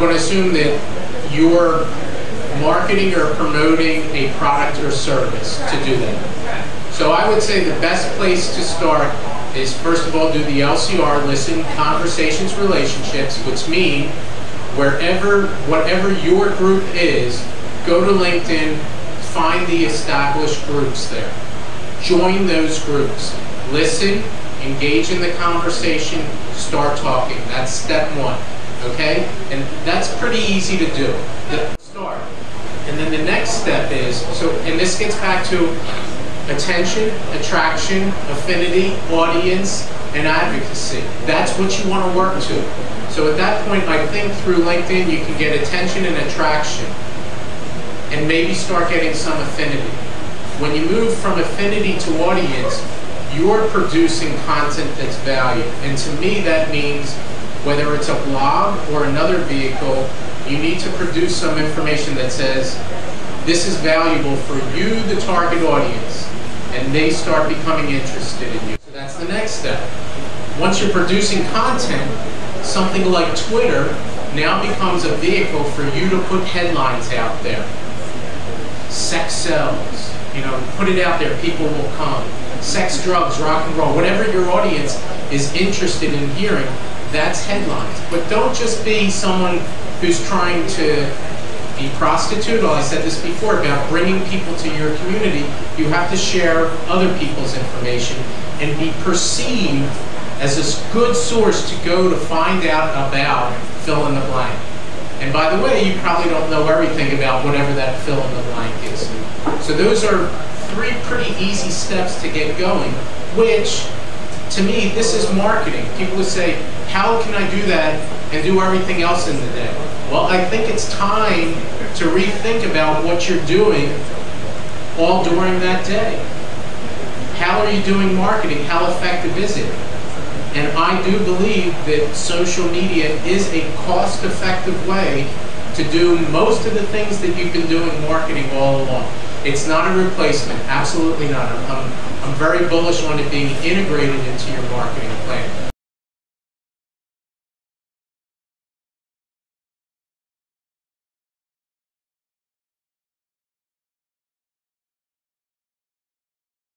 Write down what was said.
going to assume that you're marketing or promoting a product or service to do that. So I would say the best place to start is, first of all, do the LCR, listen, conversations, relationships, which mean whatever your group is, go to LinkedIn, find the established groups there. Join those groups. Listen, engage in the conversation, start talking. That's step one, okay? And that's pretty easy to do. Start. And then the next step is, and this gets back to attention, attraction, affinity, audience, and advocacy. That's what you want to work to. So at that point, I think through LinkedIn, you can get attention and attraction, and maybe start getting some affinity. When you move from affinity to audience, you're producing content that's valued. And to me, that means whether it's a blog or another vehicle, you need to produce some information that says, this is valuable for you, the target audience, and they start becoming interested in you. So that's the next step. Once you're producing content, something like Twitter now becomes a vehicle for you to put headlines out there. Sex sells, put it out there, people will come. Sex, drugs, rock and roll, whatever your audience is interested in hearing, that's headlines. But don't just be someone who's trying to be prostitute. I said this before about bringing people to your community. You have to share other people's information and be perceived as a good source to go to find out about fill in the blank. And by the way, you probably don't know everything about whatever that fill in the blank is. So those are 3 pretty easy steps to get going, which, to me, this is marketing. People would say, how can I do that and do everything else in the day? Well, I think it's time to rethink about what you're doing all during that day. How are you doing marketing? How effective is it? And I do believe that social media is a cost-effective way to do most of the things that you've been doing marketing all along. It's not a replacement, absolutely not. I'm very bullish on it being integrated into your marketing plan.